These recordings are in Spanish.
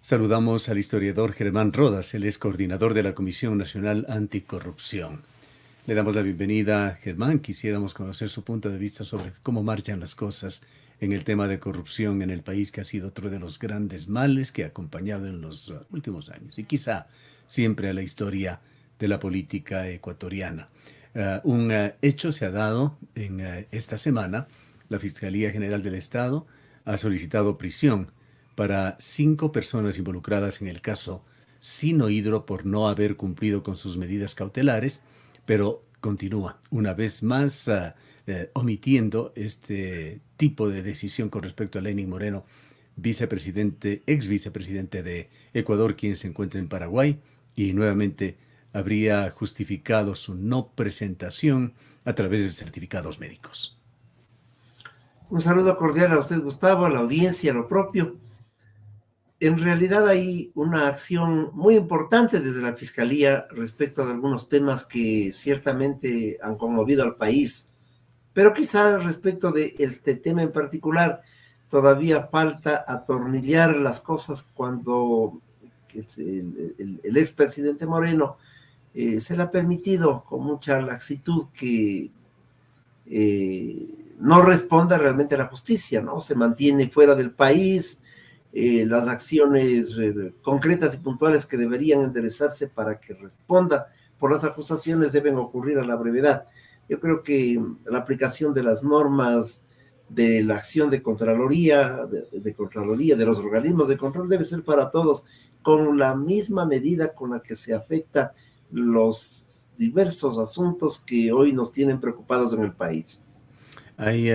Saludamos al historiador Germán Rodas, él es coordinador de la Comisión Nacional Anticorrupción. Le damos la bienvenida a Germán. Quisiéramos conocer su punto de vista sobre cómo marchan las cosas en el tema de corrupción en el país, que ha sido otro de los grandes males que ha acompañado en los últimos años y quizá siempre a la historia de la política ecuatoriana. Un hecho se ha dado en esta semana. La Fiscalía General del Estado ha solicitado prisión para 5 personas involucradas en el caso Sino Hidro por no haber cumplido con sus medidas cautelares, pero continúa una vez más omitiendo este tipo de decisión con respecto a Lenín Moreno, ex vicepresidente de Ecuador, quien se encuentra en Paraguay, y nuevamente habría justificado su no presentación a través de certificados médicos. Un saludo cordial a usted, Gustavo, a la audiencia, a lo propio. En realidad hay una acción muy importante desde la Fiscalía respecto de algunos temas que ciertamente han conmovido al país, pero quizá respecto de este tema en particular todavía falta atornillar las cosas cuando el expresidente Moreno se le ha permitido con mucha laxitud que no responda realmente a la justicia, ¿no? Se mantiene fuera del país. Las acciones concretas y puntuales que deberían enderezarse para que responda por las acusaciones deben ocurrir a la brevedad. Yo creo que la aplicación de las normas de la acción de Contraloría, de los organismos de control debe ser para todos, con la misma medida con la que se afecta los diversos asuntos que hoy nos tienen preocupados en el país. Hay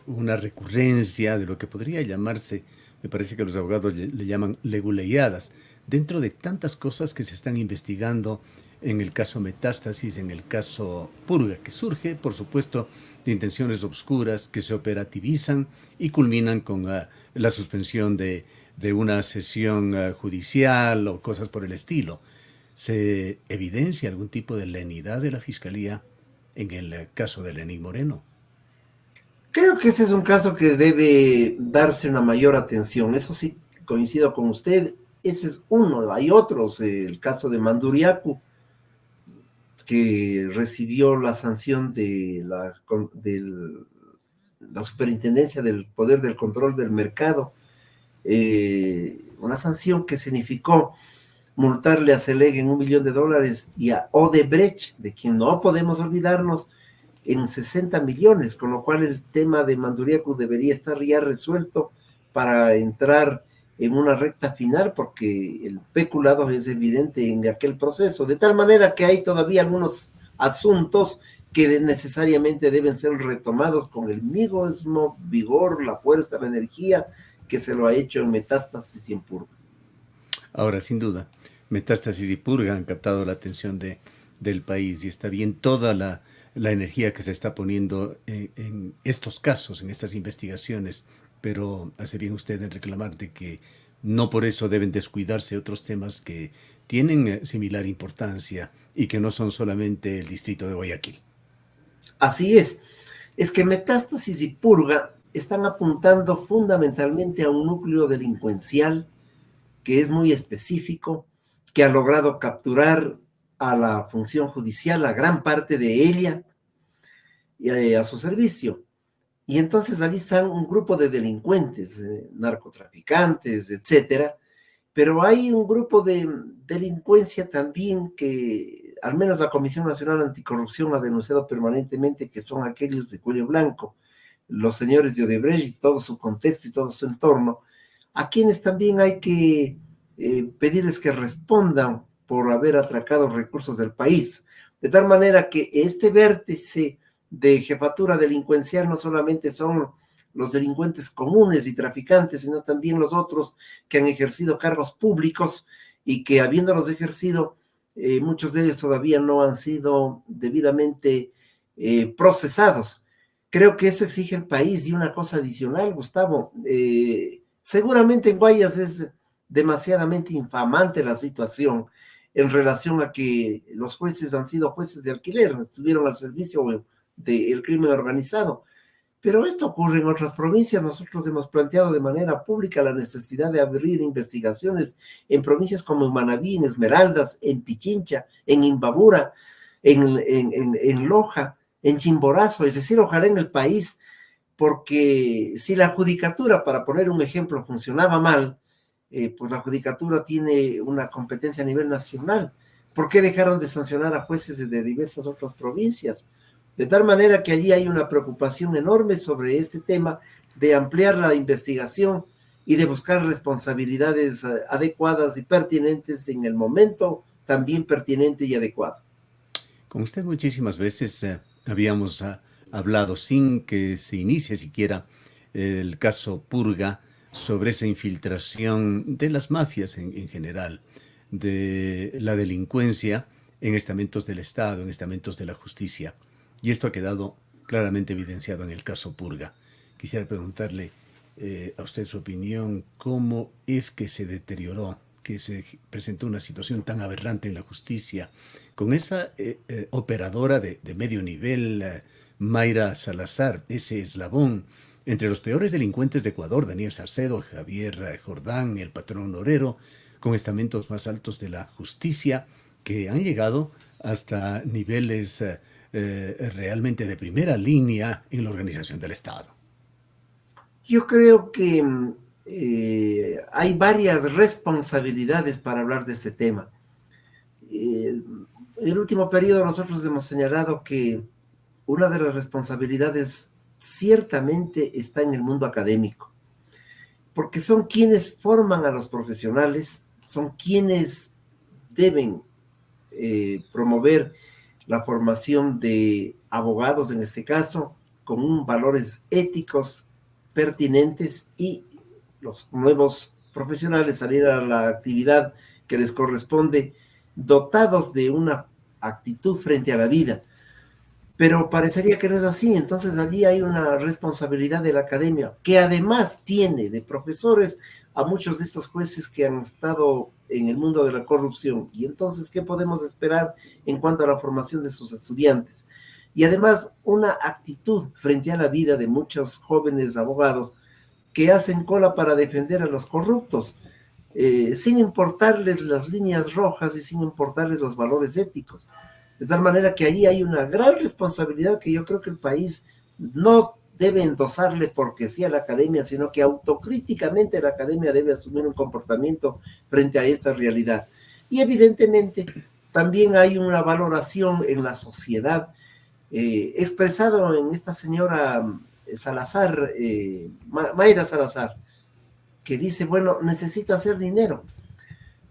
una recurrencia de lo que podría llamarse, me parece que los abogados le llaman leguleyadas, dentro de tantas cosas que se están investigando en el caso Metástasis, en el caso Purga, que surge, por supuesto, de intenciones obscuras que se operativizan y culminan con la suspensión de una sesión judicial o cosas por el estilo. ¿Se evidencia algún tipo de lenidad de la Fiscalía en el caso de Lenín Moreno? Creo que ese es un caso que debe darse una mayor atención. Eso sí, coincido con usted. Ese es uno. Hay otros. El caso de Manduriacu, que recibió la sanción de la Superintendencia del Poder del Control del Mercado. Una sanción que significó multarle a Celeg en $1 millón y a Odebrecht, de quien no podemos olvidarnos, en 60 millones, con lo cual el tema de Manduriacu debería estar ya resuelto para entrar en una recta final, porque el peculado es evidente en aquel proceso, de tal manera que hay todavía algunos asuntos que necesariamente deben ser retomados con el mismo vigor, la fuerza, la energía que se lo ha hecho en Metástasis y en Purga. Ahora, sin duda, Metástasis y Purga han captado la atención del país y está bien toda la energía que se está poniendo en estos casos, en estas investigaciones, pero hace bien usted en reclamar de que no por eso deben descuidarse otros temas que tienen similar importancia y que no son solamente el distrito de Guayaquil. Así es que Metástasis y Purga están apuntando fundamentalmente a un núcleo delincuencial que es muy específico, que ha logrado capturar a la función judicial, a gran parte de ella, y a su servicio. Y entonces allí están un grupo de delincuentes, narcotraficantes, etcétera, pero hay un grupo de delincuencia también que al menos la Comisión Nacional Anticorrupción ha denunciado permanentemente, que son aquellos de cuello blanco, los señores de Odebrecht y todo su contexto y todo su entorno, a quienes también hay que pedirles que respondan por haber atracado recursos del país. De tal manera que este vértice de jefatura delincuencial no solamente son los delincuentes comunes y traficantes, sino también los otros que han ejercido cargos públicos y que habiéndolos ejercido, muchos de ellos todavía no han sido debidamente procesados. Creo que eso exige el país. Y una cosa adicional, Gustavo, seguramente en Guayas es demasiadamente infamante la situación en relación a que los jueces han sido jueces de alquiler, estuvieron al servicio del crimen organizado. Pero esto ocurre en otras provincias. Nosotros hemos planteado de manera pública la necesidad de abrir investigaciones en provincias como en Manabí, en Esmeraldas, en Pichincha, en Imbabura, en Loja, en Chimborazo, es decir, ojalá en el país, porque si la judicatura, para poner un ejemplo, funcionaba mal, pues la judicatura tiene una competencia a nivel nacional. ¿Por qué dejaron de sancionar a jueces de diversas otras provincias? De tal manera que allí hay una preocupación enorme sobre este tema de ampliar la investigación y de buscar responsabilidades adecuadas y pertinentes en el momento también pertinente y adecuado. Con usted muchísimas veces habíamos hablado, sin que se inicie siquiera el caso Purga, sobre esa infiltración de las mafias en general, de la delincuencia en estamentos del Estado, en estamentos de la justicia. Y esto ha quedado claramente evidenciado en el caso Purga. Quisiera preguntarle a usted su opinión, cómo es que se deterioró, que se presentó una situación tan aberrante en la justicia, con esa operadora de medio nivel, Mayra Salazar, ese eslabón entre los peores delincuentes de Ecuador, Daniel Salcedo, Javier Jordán, el patrón Norero, con estamentos más altos de la justicia que han llegado hasta niveles realmente de primera línea en la organización del Estado. Yo creo que hay varias responsabilidades para hablar de este tema. En el último periodo nosotros hemos señalado que una de las responsabilidades ciertamente está en el mundo académico, porque son quienes forman a los profesionales, son quienes deben promover la formación de abogados, en este caso, con valores éticos pertinentes, y los nuevos profesionales salir a la actividad que les corresponde dotados de una actitud frente a la vida. Pero parecería que no es así. Entonces allí hay una responsabilidad de la academia, que además tiene de profesores a muchos de estos jueces que han estado en el mundo de la corrupción. Y entonces, ¿qué podemos esperar en cuanto a la formación de sus estudiantes? Y además una actitud frente a la vida de muchos jóvenes abogados que hacen cola para defender a los corruptos, sin importarles las líneas rojas y sin importarles los valores éticos. De tal manera que ahí hay una gran responsabilidad que yo creo que el país no debe endosarle porque sí a la academia, sino que autocríticamente la academia debe asumir un comportamiento frente a esta realidad. Y evidentemente también hay una valoración en la sociedad, expresado en esta señora Salazar, Mayra Salazar, que dice, bueno, necesito hacer dinero.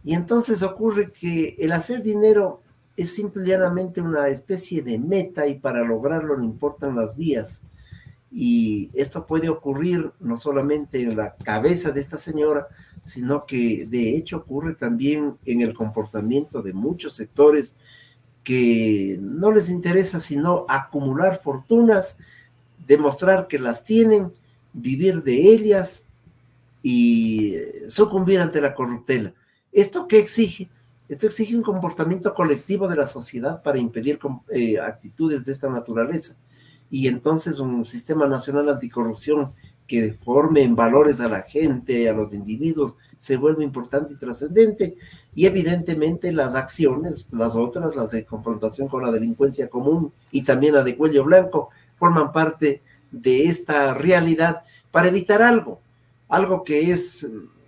Y entonces ocurre que el hacer dinero es simple y llanamente una especie de meta, y para lograrlo no importan las vías. Y esto puede ocurrir no solamente en la cabeza de esta señora, sino que de hecho ocurre también en el comportamiento de muchos sectores que no les interesa sino acumular fortunas, demostrar que las tienen, vivir de ellas y sucumbir ante la corruptela. ¿Esto qué exige? Esto exige un comportamiento colectivo de la sociedad para impedir actitudes de esta naturaleza. Y entonces un sistema nacional anticorrupción que forme en valores a la gente, a los individuos, se vuelve importante y trascendente. Y evidentemente las acciones, las otras, las de confrontación con la delincuencia común y también la de cuello blanco, forman parte de esta realidad para evitar algo que es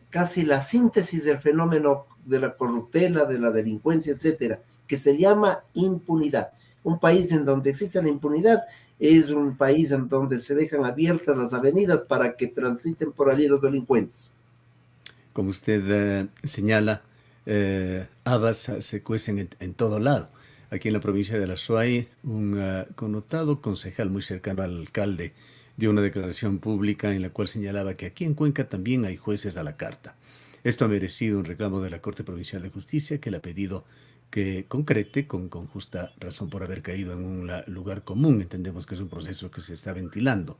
casi la síntesis del fenómeno de la corruptela, de la delincuencia, etcétera, que se llama impunidad. Un país en donde existe la impunidad es un país en donde se dejan abiertas las avenidas para que transiten por allí los delincuentes. Como usted señala, habas se cuecen en todo lado. Aquí en la provincia de La Suay, un connotado concejal muy cercano al alcalde dio una declaración pública en la cual señalaba que aquí en Cuenca también hay jueces a la carta. Esto ha merecido un reclamo de la Corte Provincial de Justicia, que le ha pedido que concrete, con justa razón por haber caído en un lugar común. Entendemos que es un proceso que se está ventilando.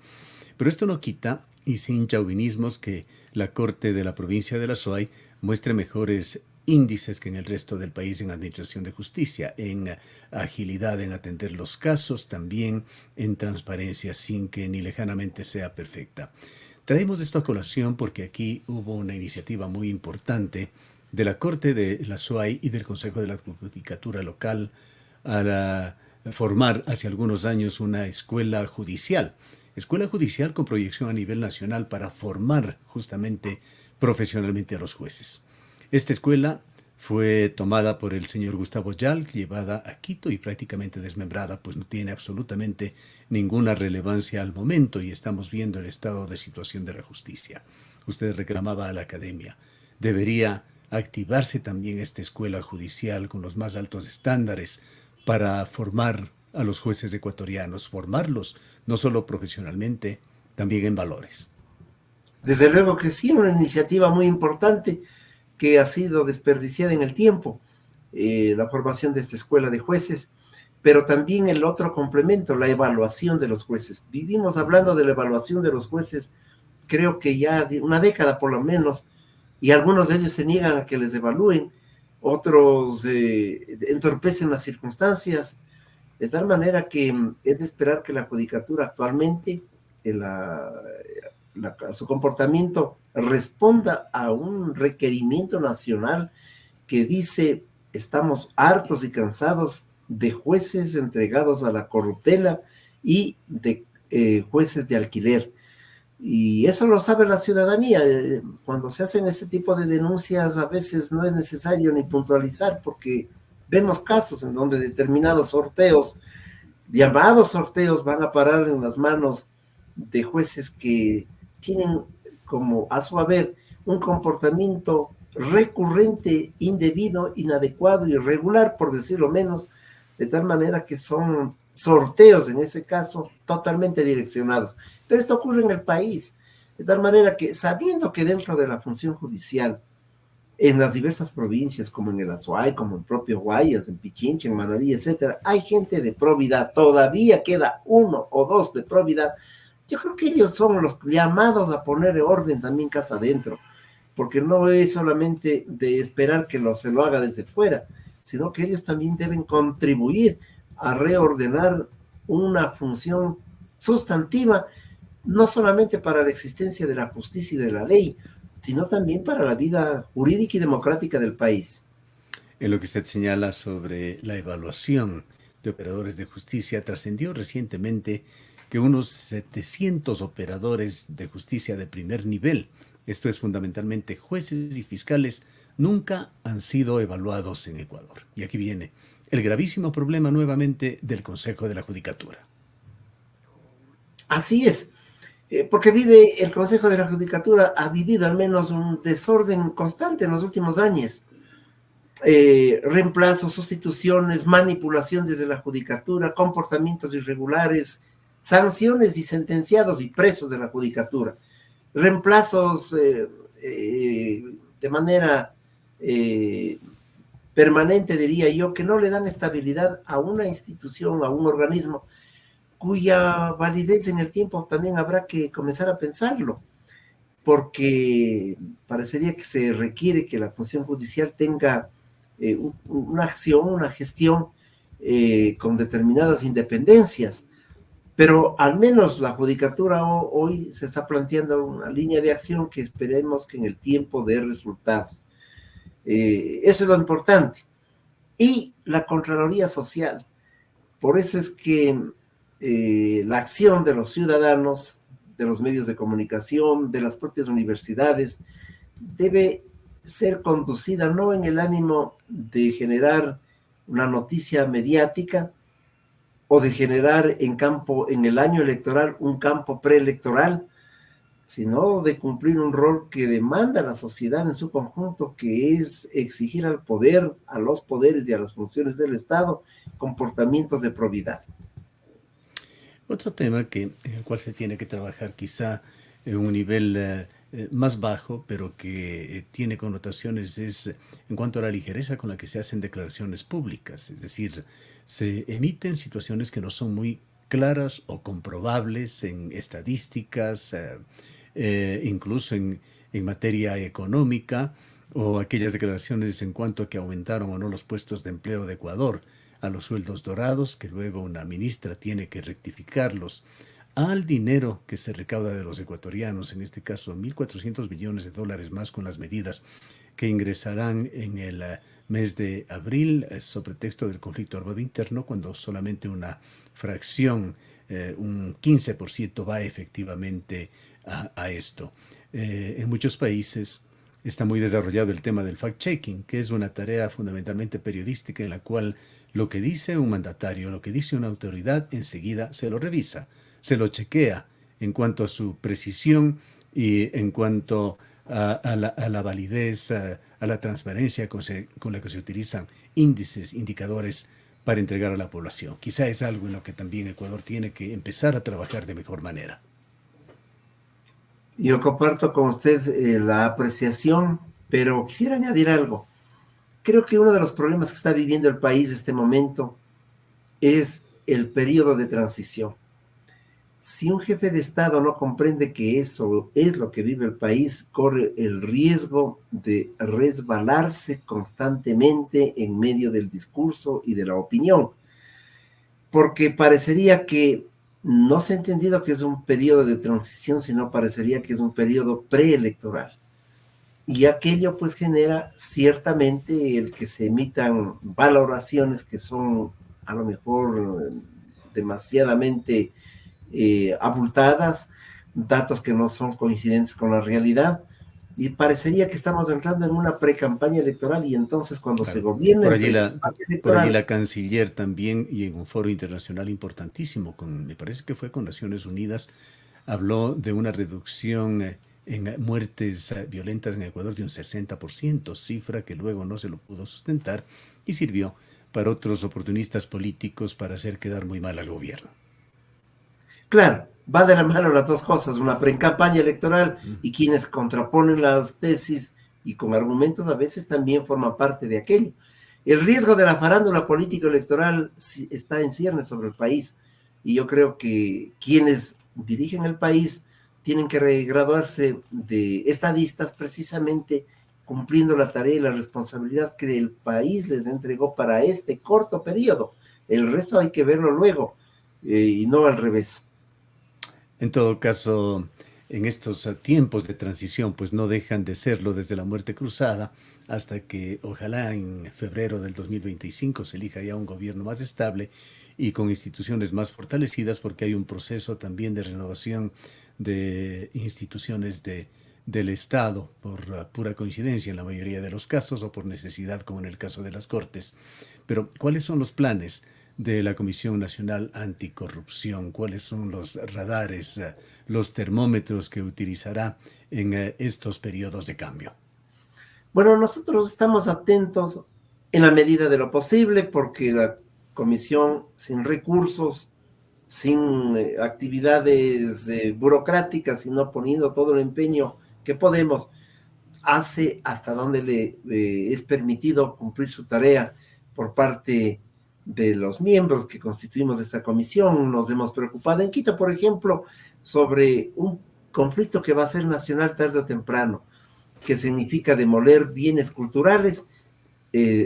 Pero esto no quita, y sin chauvinismos, que la Corte de la provincia de La Suay muestre mejores índices que en el resto del país en administración de justicia, en agilidad en atender los casos, también en transparencia, sin que ni lejanamente sea perfecta. Traemos esto a colación porque aquí hubo una iniciativa muy importante de la Corte de la SUAY y del Consejo de la Judicatura Local a formar hace algunos años una escuela judicial con proyección a nivel nacional para formar justamente profesionalmente a los jueces. Esta escuela fue tomada por el señor Gustavo Yal, llevada a Quito y prácticamente desmembrada, pues no tiene absolutamente ninguna relevancia al momento y estamos viendo el estado de situación de la justicia. Usted reclamaba a la academia. Debería activarse también esta escuela judicial con los más altos estándares para formar a los jueces ecuatorianos, formarlos no solo profesionalmente, también en valores. Desde luego que sí, una iniciativa muy importante que ha sido desperdiciada en el tiempo, la formación de esta escuela de jueces, pero también el otro complemento, la evaluación de los jueces. Vivimos hablando de la evaluación de los jueces, creo que ya de una década por lo menos, y algunos de ellos se niegan a que les evalúen, otros entorpecen las circunstancias, de tal manera que es de esperar que la judicatura actualmente, su comportamiento responda a un requerimiento nacional que dice: estamos hartos y cansados de jueces entregados a la corruptela y de jueces de alquiler. Y eso lo sabe la ciudadanía. Cuando se hacen este tipo de denuncias, a veces no es necesario ni puntualizar, porque vemos casos en donde determinados sorteos, llamados sorteos, van a parar en las manos de jueces que tienen como a su haber un comportamiento recurrente, indebido, inadecuado, irregular, por decirlo menos, de tal manera que son sorteos, en ese caso, totalmente direccionados. Pero esto ocurre en el país, de tal manera que, sabiendo que dentro de la función judicial, en las diversas provincias, como en el Azuay, como en propio Guayas, en Pichincha, en Manaví, etcétera, hay gente de probidad, todavía queda uno o dos de probidad. Yo creo que ellos son los llamados a poner orden también casa adentro, porque no es solamente de esperar que se lo haga desde fuera, sino que ellos también deben contribuir a reordenar una función sustantiva, no solamente para la existencia de la justicia y de la ley, sino también para la vida jurídica y democrática del país. En lo que usted señala sobre la evaluación de operadores de justicia, trascendió recientemente que unos 700 operadores de justicia de primer nivel, esto es fundamentalmente jueces y fiscales, nunca han sido evaluados en Ecuador. Y aquí viene el gravísimo problema nuevamente del Consejo de la Judicatura. Así es, porque el Consejo de la Judicatura ha vivido al menos un desorden constante en los últimos años. Reemplazos, sustituciones, manipulación desde la judicatura, comportamientos irregulares, sanciones y sentenciados y presos de la judicatura, reemplazos de manera permanente, diría yo, que no le dan estabilidad a una institución, a un organismo, cuya validez en el tiempo también habrá que comenzar a pensarlo, porque parecería que se requiere que la función judicial tenga una acción, una gestión con determinadas independencias, pero al menos la judicatura hoy se está planteando una línea de acción que esperemos que en el tiempo dé resultados. Eso es lo importante. Y la Contraloría Social. Por eso es que la acción de los ciudadanos, de los medios de comunicación, de las propias universidades, debe ser conducida no en el ánimo de generar una noticia mediática o de generar en el año electoral un campo preelectoral, sino de cumplir un rol que demanda la sociedad en su conjunto, que es exigir al poder, a los poderes y a las funciones del Estado, comportamientos de probidad. Otro tema en el cual se tiene que trabajar quizá en un nivel más bajo, pero que tiene connotaciones, es en cuanto a la ligereza con la que se hacen declaraciones públicas. Es decir, se emiten situaciones que no son muy claras o comprobables en estadísticas, incluso en materia económica, o aquellas declaraciones en cuanto a que aumentaron o no los puestos de empleo de Ecuador, a los sueldos dorados, que luego una ministra tiene que rectificarlos, al dinero que se recauda de los ecuatorianos, en este caso 1.400 billones de dólares más con las medidas que ingresarán en el mes de abril, sobre texto del conflicto armado interno, cuando solamente una fracción, un 15% va efectivamente a esto. En muchos países está muy desarrollado el tema del fact-checking, que es una tarea fundamentalmente periodística en la cual lo que dice un mandatario, lo que dice una autoridad, enseguida se lo revisa, se lo chequea en cuanto a su precisión y en cuanto a la validez, a la transparencia con la que se utilizan índices, indicadores para entregar a la población. Quizá es algo en lo que también Ecuador tiene que empezar a trabajar de mejor manera. Yo comparto con usted la apreciación, pero quisiera añadir algo. Creo que uno de los problemas que está viviendo el país en este momento es el periodo de transición. Si un jefe de Estado no comprende que eso es lo que vive el país, corre el riesgo de resbalarse constantemente en medio del discurso y de la opinión, porque parecería que no se ha entendido que es un periodo de transición, sino parecería que es un periodo preelectoral. Y aquello pues genera ciertamente el que se emitan valoraciones que son a lo mejor demasiadamente abultadas, datos que no son coincidentes con la realidad, y parecería que estamos entrando en una pre-campaña electoral, y entonces cuando se gobierna Por en allí pre-campaña por allí electoral, la canciller también, y en un foro internacional importantísimo, me parece que fue con Naciones Unidas, habló de una reducción en muertes violentas en Ecuador de un 60%, cifra que luego no se lo pudo sustentar y sirvió para otros oportunistas políticos para hacer quedar muy mal al gobierno. claro, va de la mano las dos cosas, una pre-campaña electoral y quienes contraponen las tesis y con argumentos a veces también forman parte de aquello. El riesgo de la farándula político electoral está en ciernes sobre el país, y yo creo que quienes dirigen el país tienen que graduarse de estadistas precisamente cumpliendo la tarea y la responsabilidad que el país les entregó para este corto periodo. El resto hay que verlo luego, y no al revés. En todo caso, en estos tiempos de transición, pues no dejan de serlo desde la muerte cruzada hasta que ojalá en febrero del 2025 se elija ya un gobierno más estable y con instituciones más fortalecidas, porque hay un proceso también de renovación de instituciones del Estado por pura coincidencia en la mayoría de los casos o por necesidad, como en el caso de las Cortes. Pero, ¿cuáles son los planes de la Comisión Nacional Anticorrupción? ¿Cuáles son los radares, los termómetros que utilizará en estos periodos de cambio? Bueno, nosotros estamos atentos en la medida de lo posible, porque la comisión sin recursos, sin actividades burocráticas, sino poniendo todo el empeño que podemos, hace hasta donde le es permitido cumplir su tarea por parte de los miembros que constituimos esta comisión. Nos hemos preocupado en Quito, por ejemplo, sobre un conflicto que va a ser nacional tarde o temprano, que significa demoler bienes culturales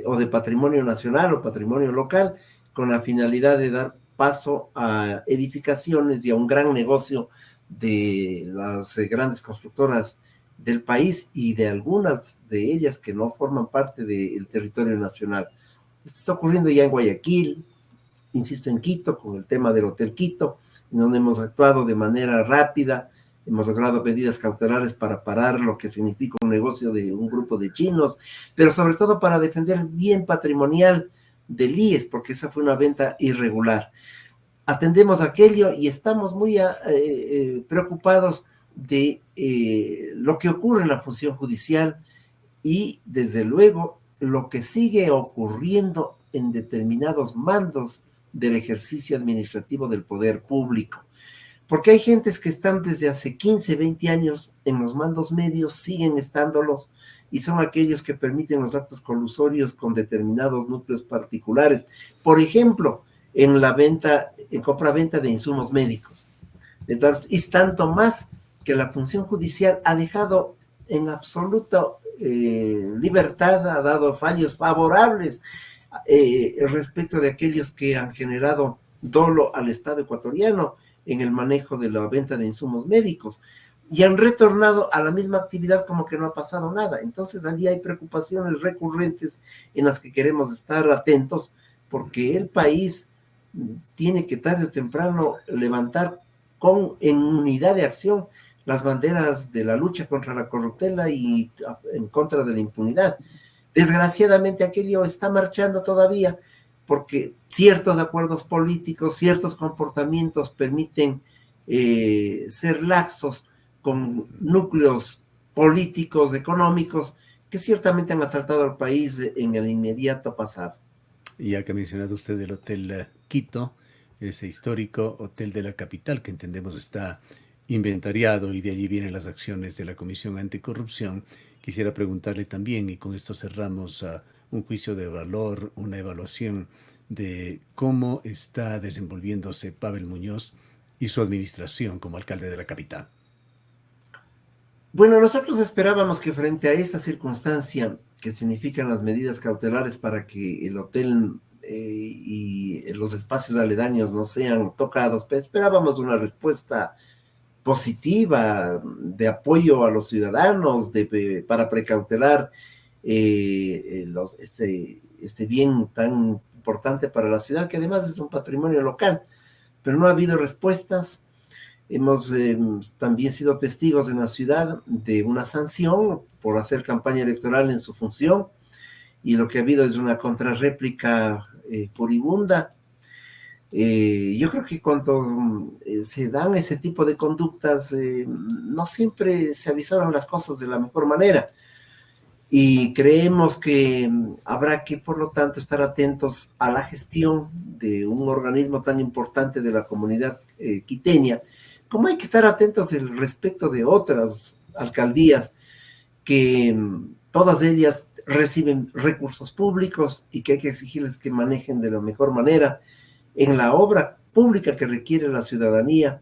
o de patrimonio nacional o patrimonio local, con la finalidad de dar paso a edificaciones y a un gran negocio de las grandes constructoras del país y de algunas de ellas que no forman parte del territorio nacional. Esto está ocurriendo ya en Guayaquil, insisto, en Quito, con el tema del Hotel Quito, en donde hemos actuado de manera rápida, hemos logrado medidas cautelares para parar lo que significa un negocio de un grupo de chinos, pero sobre todo para defender el bien patrimonial del IES, porque esa fue una venta irregular. Atendemos aquello y estamos muy preocupados de lo que ocurre en la función judicial y, desde luego, lo que sigue ocurriendo en determinados mandos del ejercicio administrativo del poder público. Porque hay gentes que están desde hace 15, 20 años en los mandos medios, siguen estándolos, y son aquellos que permiten los actos colusorios con determinados núcleos particulares. Por ejemplo, en la venta, en compra-venta de insumos médicos. Entonces, es tanto más que la función judicial ha dejado en absoluta libertad, ha dado fallos favorables respecto de aquellos que han generado dolo al Estado ecuatoriano en el manejo de la venta de insumos médicos y han retornado a la misma actividad como que no ha pasado nada. Entonces allí hay preocupaciones recurrentes en las que queremos estar atentos porque el país tiene que tarde o temprano levantar en unidad de acción las banderas de la lucha contra la corruptela y en contra de la impunidad. Desgraciadamente aquello está marchando todavía porque ciertos acuerdos políticos, ciertos comportamientos permiten ser laxos con núcleos políticos, económicos, que ciertamente han asaltado al país en el inmediato pasado. Ya que ha mencionado usted el Hotel Quito, ese histórico hotel de la capital que entendemos está inventariado y de allí vienen las acciones de la Comisión Anticorrupción, quisiera preguntarle también, y con esto cerramos un juicio de valor, una evaluación de cómo está desenvolviéndose Pavel Muñoz y su administración como alcalde de la capital. Bueno, nosotros esperábamos que frente a esta circunstancia que significan las medidas cautelares para que el hotel y los espacios aledaños no sean tocados, pues esperábamos una respuesta positiva de apoyo a los ciudadanos para precautelar este bien tan importante para la ciudad, que además es un patrimonio local, pero no ha habido respuestas. Hemos también sido testigos en la ciudad de una sanción por hacer campaña electoral en su función y lo que ha habido es una contrarréplica furibunda. Yo creo que cuando se dan ese tipo de conductas, no siempre se avisaron las cosas de la mejor manera y creemos que habrá que, por lo tanto, estar atentos a la gestión de un organismo tan importante de la comunidad quiteña, como hay que estar atentos al respecto de otras alcaldías que todas ellas reciben recursos públicos y que hay que exigirles que manejen de la mejor manera en la obra pública que requiere la ciudadanía,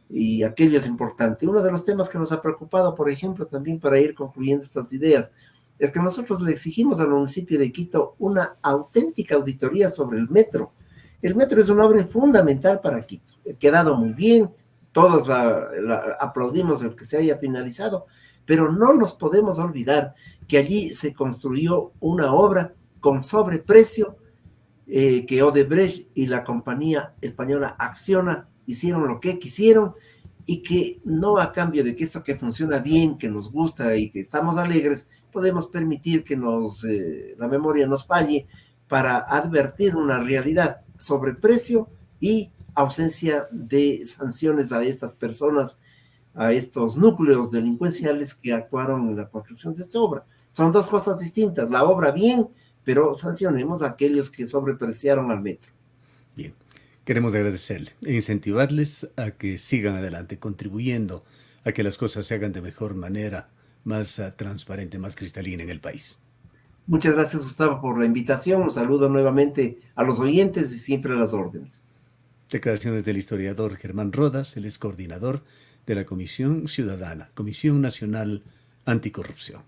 y aquello es importante. Uno de los temas que nos ha preocupado, por ejemplo, también para ir concluyendo estas ideas, es que nosotros le exigimos al municipio de Quito una auténtica auditoría sobre el metro. El metro es una obra fundamental para Quito, ha quedado muy bien, todos aplaudimos el que se haya finalizado, pero no nos podemos olvidar que allí se construyó una obra con sobreprecio, que Odebrecht y la compañía española Acciona hicieron lo que quisieron y que no a cambio de que esto que funciona bien, que nos gusta y que estamos alegres, podemos permitir que la memoria nos falle para advertir una realidad, sobreprecio y ausencia de sanciones a estas personas, a estos núcleos delincuenciales que actuaron en la construcción de esta obra. Son dos cosas distintas, la obra bien, pero sancionemos a aquellos que sobrepreciaron al metro. Bien, queremos agradecerle e incentivarles a que sigan adelante, contribuyendo a que las cosas se hagan de mejor manera, más transparente, más cristalina en el país. Muchas gracias, Gustavo, por la invitación. Un saludo nuevamente a los oyentes y siempre a las órdenes. Declaraciones del historiador Germán Rodas, él es coordinador de la Comisión Ciudadana, Comisión Nacional Anticorrupción.